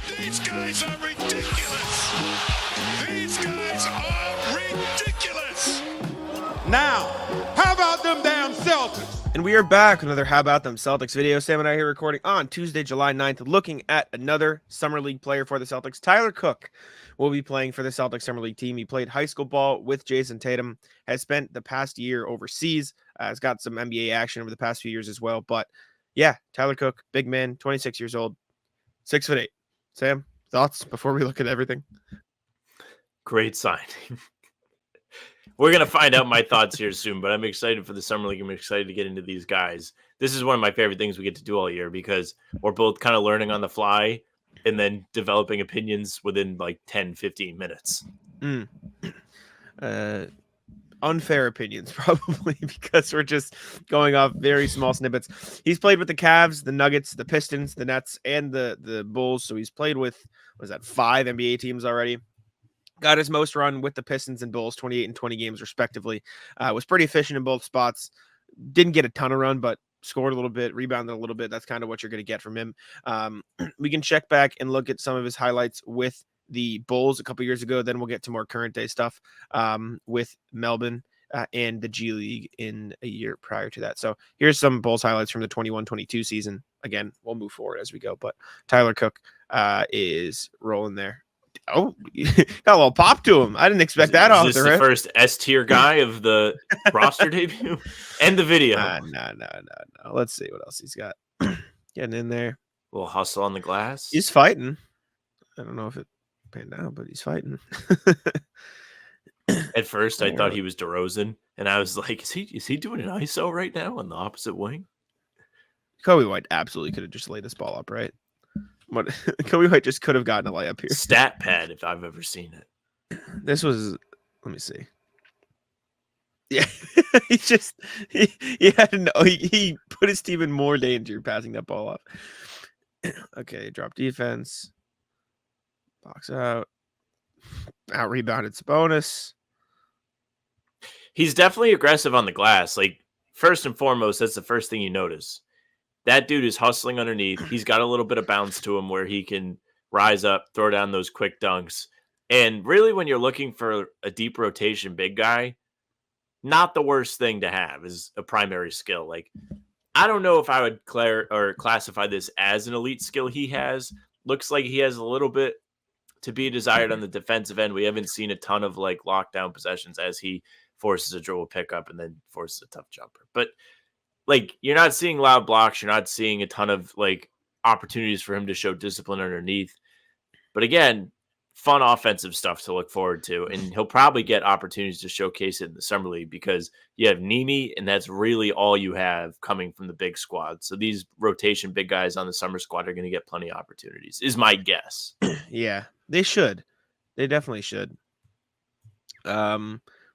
These guys are ridiculous. These guys are ridiculous. Now, how about them damn Celtics? And we are back with another How About Them Celtics video. Sam and I here recording on Tuesday, July 9th, looking at another Summer League player for the Celtics. Tyler Cook will be playing for the Celtics Summer League team. He played high school ball with Jason Tatum, has spent the past year overseas, has got some NBA action over the past few years as well. But yeah, Tyler Cook, big man, 26 years old, 6'8". Sam, thoughts before we look at everything? Great signing. We're going to find out my thoughts here soon, but I'm excited for the Summer League. I'm excited to get into these guys. This is one of my favorite things we get to do all year because we're both kind of learning on the fly and then developing opinions within like 10, 15 minutes. Unfair opinions, probably, because we're just going off very small snippets. He's played with the Cavs, the Nuggets, the Pistons, the Nets, and the Bulls. So he's played with, 5 NBA teams already. Got his most run with the Pistons and Bulls, 28 and 20 games respectively. Was pretty efficient in both spots. Didn't get a ton of run, but scored a little bit, rebounded a little bit. That's kind of what you're going to get from him. We can check back and look at some of his highlights with the Bulls a couple years ago. Then we'll get to more current day stuff with Melbourne and the G League in a year prior to that. So here's some Bulls highlights from the 21-22 season. Again, we'll move forward as we go, but Tyler Cook is rolling there. Oh, got a little pop to him. I didn't expect that off. Is this the first S-tier guy of the roster debut? And the video. No. Let's see what else he's got. Getting in there. A little hustle on the glass. He's fighting. I don't know if it panned out, but he's fighting. At first, I thought he was DeRozan, and I was like, is he doing an ISO right now on the opposite wing? Kobe White absolutely could have just laid this ball up, right? What Kobe White just could have gotten a layup here. Stat pad, if I've ever seen it. This was, let me see. Yeah, he had to know. He put his team in more danger passing that ball up. Okay, drop defense. Box out. Out rebounded Sabonis. He's definitely aggressive on the glass. Like, first and foremost, that's the first thing you notice. That dude is hustling underneath. He's got a little bit of bounce to him where he can rise up, throw down those quick dunks. And really, when you're looking for a deep rotation big guy, not the worst thing to have is a primary skill. Like, I don't know if I would classify this as an elite skill he has. Looks like he has a little bit to be desired on the defensive end. We haven't seen a ton of like lockdown possessions as he forces a dribble pickup and then forces a tough jumper. But like, you're not seeing loud blocks. You're not seeing a ton of like opportunities for him to show discipline underneath. But again, fun offensive stuff to look forward to. And he'll probably get opportunities to showcase it in the Summer League because you have Nimi, and that's really all you have coming from the big squad. So these rotation big guys on the summer squad are going to get plenty of opportunities, is my guess. Yeah, they should. They definitely should. We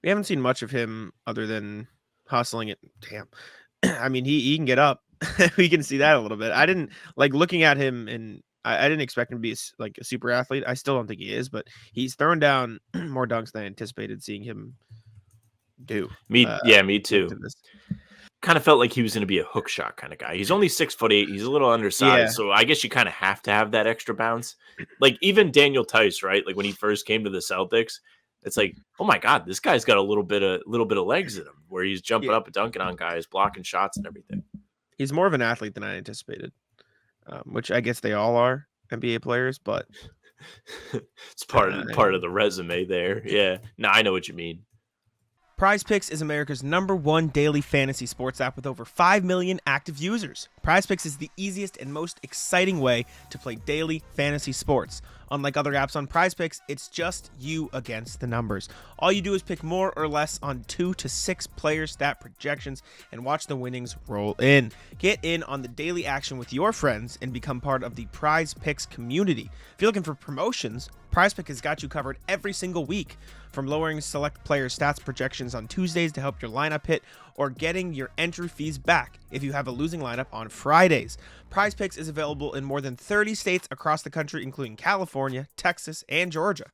haven't seen much of him other than hustling it. Damn. I mean, he can get up. We can see that a little bit. I didn't like looking at him, and I didn't expect him to be a super athlete. I still don't think he is, but he's thrown down more dunks than I anticipated seeing him do. Me too. Kind of felt like he was going to be a hook shot kind of guy. He's only 6'8". He's a little undersized, so I guess you kind of have to have that extra bounce. Like even Daniel Tice, right? Like when he first came to the Celtics, it's like, oh my God, this guy's got a little bit of legs in him, where he's jumping up and dunking on guys, blocking shots and everything. He's more of an athlete than I anticipated, which I guess they all are NBA players, but it's part of the resume there. Yeah, no, I know what you mean. PrizePicks is America's #1 daily fantasy sports app with over 5 million active users. PrizePicks is the easiest and most exciting way to play daily fantasy sports. Unlike other apps on PrizePicks, it's just you against the numbers. All you do is pick more or less on 2 to 6 player stat projections and watch the winnings roll in. Get in on the daily action with your friends and become part of the PrizePicks community. If you're looking for promotions, PrizePicks has got you covered every single week. From lowering select player stats projections on Tuesdays to help your lineup hit, or getting your entry fees back if you have a losing lineup on Fridays. PrizePicks is available in more than 30 states across the country, including California, Texas, and Georgia.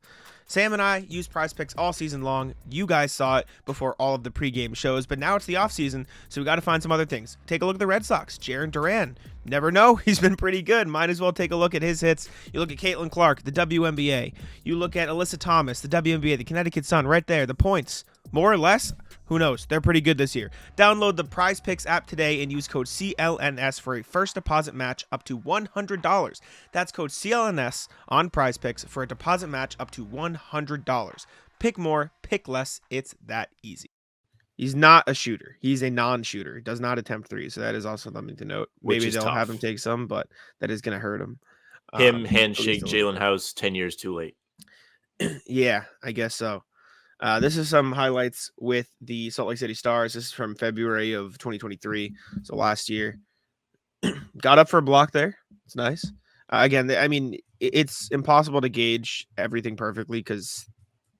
Sam and I use PrizePicks all season long. You guys saw it before all of the pregame shows, but now it's the offseason, so we got to find some other things. Take a look at the Red Sox. Jarren Duran. Never know. He's been pretty good. Might as well take a look at his hits. You look at Caitlin Clark, the WNBA. You look at Alyssa Thomas, the WNBA, the Connecticut Sun, right there. The points, more or less, who knows? They're pretty good this year. Download the PrizePicks app today and use code CLNS for a first deposit match up to $100. That's code CLNS on PrizePicks for a deposit match up to $100. Pick more, pick less. It's that easy. He's not a shooter. He's a non-shooter. He does not attempt threes, so that is also something to note. Which Maybe is they'll tough. have him take some, but that is going to hurt him. Handshake at least a little Jalen House 10 years too late. bit. Yeah, I guess so. This is some highlights with the Salt Lake City Stars. This is from February of 2023, so last year. Got up for a block there. It's nice. Again, I mean, it's impossible to gauge everything perfectly because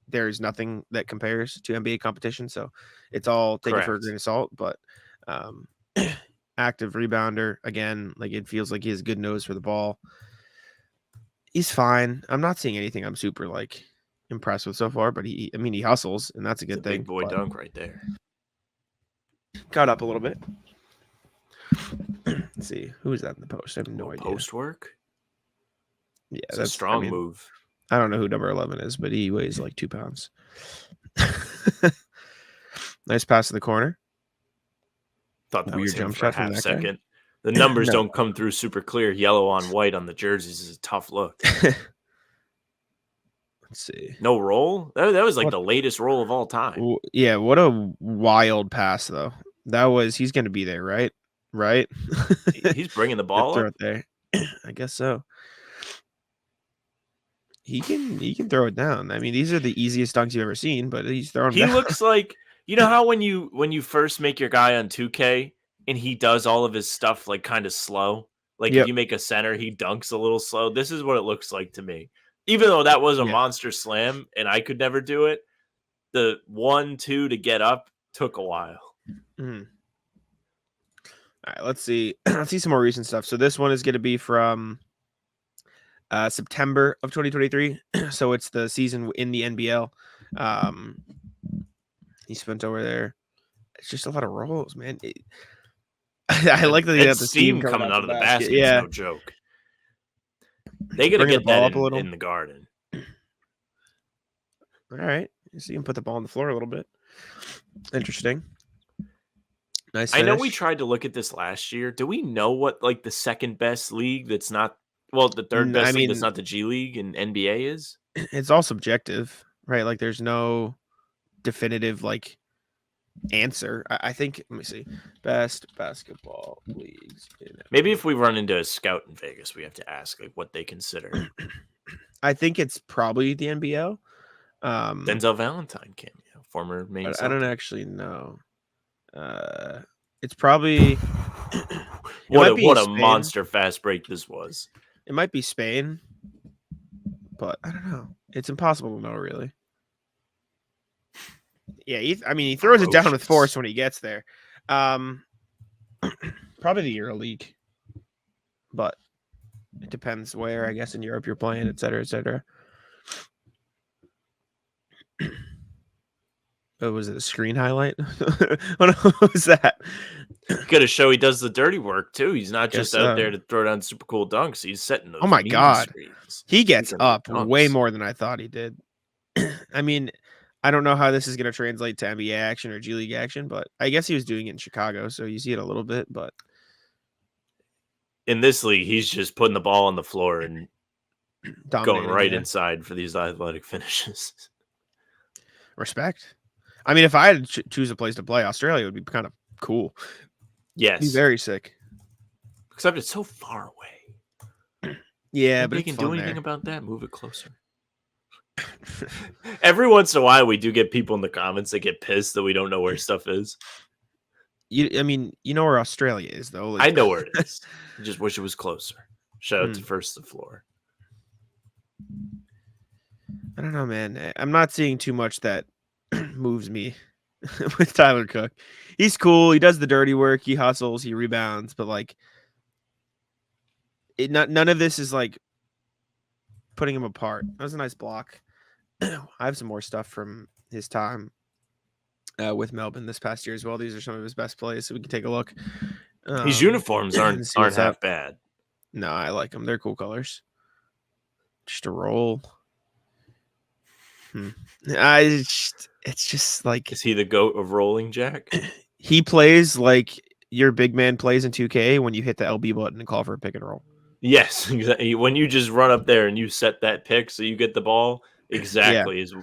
there's nothing that compares to NBA competition, so it's all taken for a Correct. grain of salt. But active rebounder, again, like it feels like he has a good nose for the ball. He's fine. I'm not seeing anything I'm super like impressed with so far, but he hustles, and that's a It's good a thing. big boy but dunk right there. Got up a little bit. Let's see, who is that in the post? I have no idea. Post work. Yeah, It's that's a strong move. I don't know who number 11 is, but he weighs like 2 pounds. Nice pass to the corner. Thought that Weird was him jump for a shot from half that guy. second. The numbers No. don't come through super clear. Yellow on white on the jerseys is a tough look. Let's see. No roll? That was like What- the latest roll of all time. Yeah, what a wild pass though. He's going to be there, right? Right? He's bringing the ball Throw up. it there. I guess so. He can throw it down. I mean, these are the easiest dunks you've ever seen, but he's throwing. He down. looks like, you know how when you first make your guy on 2K and he does all of his stuff like kind of slow? Like Yep. if you make a center, he dunks a little slow. This is what it looks like to me. Even though that was a Yeah. monster slam and I could never do it, the 1-2 to get up took a while. Mhm. All right, let's see. Let's see some more recent stuff. So this one is going to be from September of 2023. So it's the season in the NBL. He spent over there. It's just a lot of rolls, man. I like that he That got the steam coming out of the basket. basket Yeah, is no joke. They got to Bringing get the ball that up a little. in the garden. all right. So you can put the ball on the floor a little bit. Interesting. Nice. I know we finish. tried to look at this last year. Do we know what like the second best league that's not, well, the third best league that's mean- not the G League and NBA is? It's all subjective, right? Like there's no definitive like answer. I think. Let me see. Best basketball leagues. Maybe if we run into a scout in Vegas, we have to ask like what they consider. I think it's probably the NBL. Denzel Valentine cameo, former main. But I don't Celtic. actually know. It's probably What might be a Spain. monster fast break this was. it might be Spain, but I don't know. It's impossible to know really. Yeah, he throws it down with Ferocious. force when he gets there. Probably the EuroLeague, but it depends where. I guess in Europe you're playing, et cetera, et cetera. Oh, was it a screen highlight? What was that? Got to show he does the dirty work too. He's not just Guess out so. there to throw down super cool dunks. He's setting those. Oh my mean God. screens. He gets Speaking of up way dunks. more than I thought he did. I mean, I don't know how this is going to translate to NBA action or G League action, but I guess he was doing it in Chicago, so you see it a little bit. But In this league, he's just putting the ball on the floor and going dominating, right yeah. inside for these athletic finishes. Respect. I mean, if I had to choose a place to play, Australia would be kind of cool. Yes, Be very sick. except it's so far away. Yeah, Nobody but can it's do fun anything there. about that. Move it closer. Every once in a while, we do get people in the comments that get pissed that we don't know where stuff is. You know where Australia is, though. I know where it is. I just wish it was closer. Shout out to First the Floor. I don't know, man. I'm not seeing too much that moves me with Tyler Cook. He's cool. He does the dirty work. He hustles. He rebounds. But like, none of this is like putting him apart. That was a nice block. I have some more stuff from his time with Melbourne this past year as well. These are some of his best plays, so we can take a look. His uniforms aren't see what's half up. bad. No, I like them. They're cool colors. Just a roll. It's just like, Is he the GOAT of rolling, Jack? he plays like your big man plays in 2K when you hit the LB button and call for a pick and roll. Yes, exactly. When you just run up there and you set that pick so you get the ball, exactly is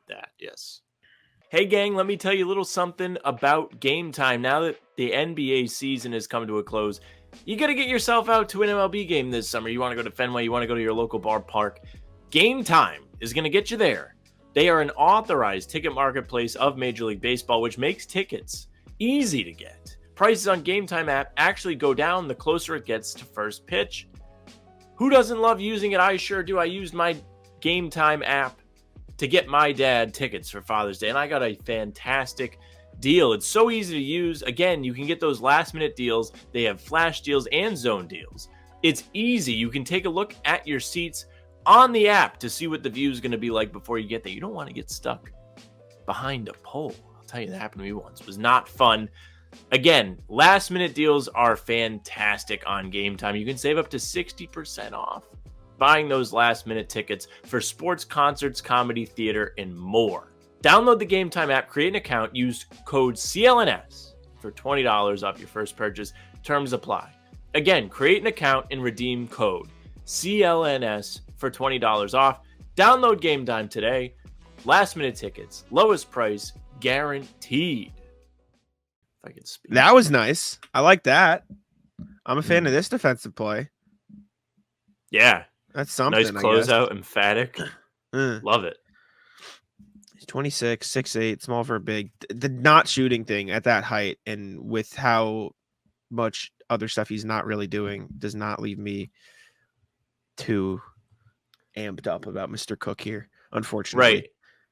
that. Yes. Hey gang, let me tell you a little something about Game Time. Now that the NBA season has come to a close, you got to get yourself out to an MLB game this summer. You want to go to Fenway, you want to go to your local ballpark. Game Time is going to get you there. They are an authorized ticket marketplace of Major League Baseball, which makes tickets easy to get. Prices on Game Time app actually go down the closer it gets to first pitch. Who doesn't love using it? I sure do. I used my Game Time app to get my dad tickets for Father's Day, and I got a fantastic deal. It's so easy to use. Again, you can get those last-minute deals. They have flash deals and zone deals. It's easy. You can take a look at your seats on the app to see what the view is going to be like before you get there. You don't want to get stuck behind a pole. I'll tell you, that happened to me once. It was not fun. Again, last-minute deals are fantastic on Game Time. You can save up to 60% off buying those last-minute tickets for sports, concerts, comedy, theater, and more. Download the Game Time app, create an account, use code CLNS for $20 off your first purchase. Terms apply. Again, create an account and redeem code CLNS for $20 off. Download Game Time today. Last-minute tickets, lowest price, guaranteed. If I could speak. That was nice. I like that. I'm a fan of this defensive play. Yeah. That's something. Nice closeout, emphatic. Love it. He's 26, 6'8", small for a big. The not shooting thing at that height and with how much other stuff he's not really doing does not leave me too amped up about Mr. Cook here, unfortunately. Right.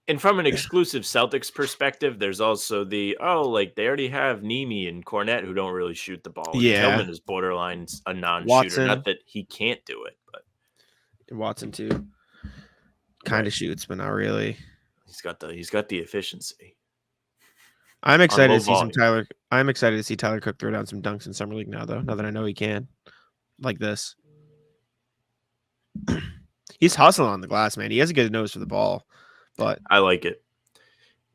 And from an exclusive Celtics perspective, there's also they already have Nemi and Cornette who don't really shoot the ball. And Yeah. Tillman is borderline a non-shooter. Watson. Not that he can't do it, but Watson too. Kind of shoots, but not really. he's got the efficiency. I'm excited low to see some volume. Tyler. I'm excited to see Tyler Cook throw down some dunks in summer league now, though. Now that I know he can, like this. He's hustling on the glass, man. He has a good nose for the ball, but I like it.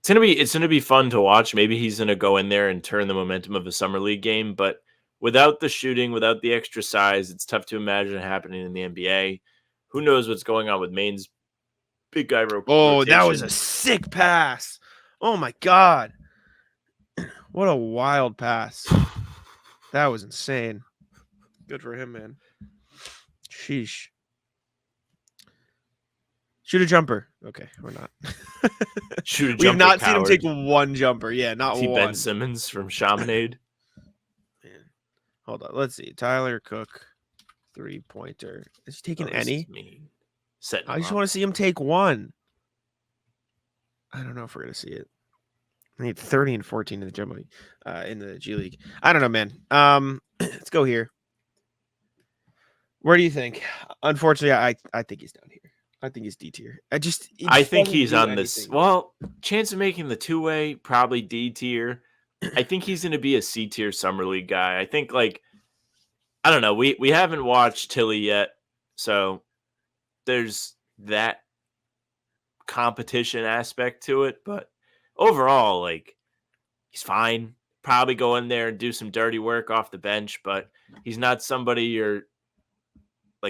It's gonna be fun to watch. Maybe he's gonna go in there and turn the momentum of a summer league game, but without the shooting, without the extra size, it's tough to imagine it happening in the NBA. Who knows what's going on with Maine's big guy rotation? oh, that was a sick pass. Oh my god, what a wild pass. That was insane. Good for him, man. Sheesh. Shoot a jumper. Okay, we're not. Shoot a We have jumper, not seen him coward. take one jumper. Yeah, not Is he one. Ben Simmons from Chaminade? Man. Hold on. Let's see. Tyler Cook, 3-pointer. Is he taking any? Setting I just him want up. to see him take one. I don't know if we're gonna see it. I need 30 and 14 in the Germany, in the G League. I don't know, man. Let's go here. Where do you think? Unfortunately, I think he's down here. I think he's D tier. I think he's on this. Well, chance of making the two-way, probably D tier. I think he's going to be a C tier summer league guy. I think I don't know. We haven't watched Tilly yet, so there's that competition aspect to it. But overall, he's fine. Probably go in there and do some dirty work off the bench, but he's not somebody you're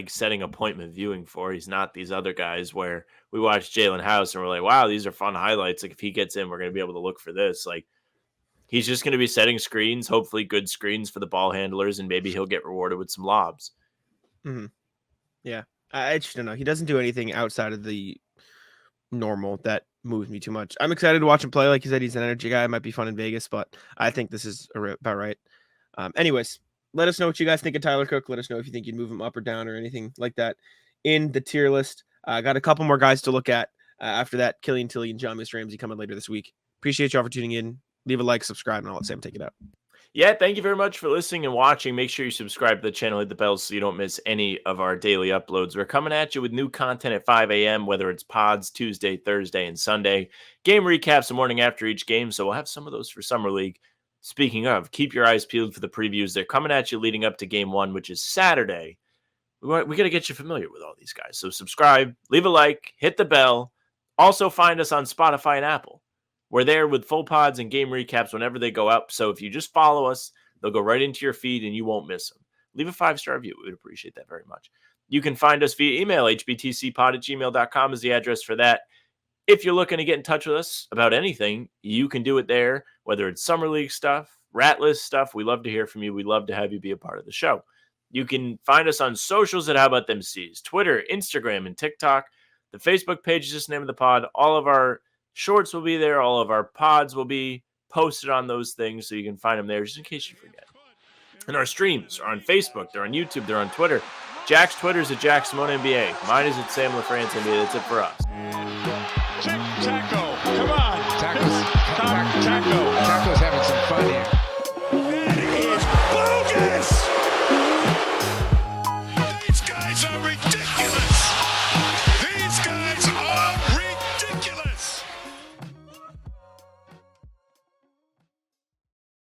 setting appointment viewing for. He's not these other guys where we watch Jalen House and we're like, wow, these are fun highlights. If he gets in, we're going to be able to look for this. He's just going to be setting screens, hopefully good screens for the ball handlers, and maybe he'll get rewarded with some lobs. Mm-hmm. Yeah. I just don't know. He doesn't do anything outside of the normal that moves me too much. I'm excited to watch him play. Like you said, he's an energy guy. It might be fun in Vegas, but I think this is about right. Anyways, let us know what you guys think of Tyler Cook. Let us know if you think you'd move him up or down or anything like that in the tier list. Got a couple more guys to look at after that. Killian Tilly and John Miss Ramsey coming later this week. Appreciate y'all for tuning in. Leave a like, subscribe, and I'll let Sam take it out. Yeah, thank you very much for listening and watching. Make sure you subscribe to the channel, hit the bell so you don't miss any of our daily uploads. We're coming at you with new content at 5 a.m., whether it's pods Tuesday, Thursday, and Sunday. Game recaps the morning after each game, so we'll have some of those for Summer League. Speaking of, keep your eyes peeled for the previews. They're coming at you leading up to Game 1, which is Saturday. We got to get you familiar with all these guys. So subscribe, leave a like, hit the bell. Also find us on Spotify and Apple. We're there with full pods and game recaps whenever they go up. So if you just follow us, they'll go right into your feed and you won't miss them. Leave a 5-star review. We would appreciate that very much. You can find us via email. hbtcpod@gmail.com is the address for that. If you're looking to get in touch with us about anything, you can do it there, whether it's Summer League stuff, Rat List stuff. We love to hear from you. We'd love to have you be a part of the show. You can find us on socials at How About Them C's, Twitter, Instagram, and TikTok. The Facebook page is just the name of the pod. All of our shorts will be there. All of our pods will be posted on those things, so you can find them there just in case you forget. And our streams are on Facebook. They're on YouTube. They're on Twitter. Jack's Twitter is at Jack Simone NBA. Mine is at Sam LaFrance NBA. That's it for us. Check, Taco. Come on. Taco.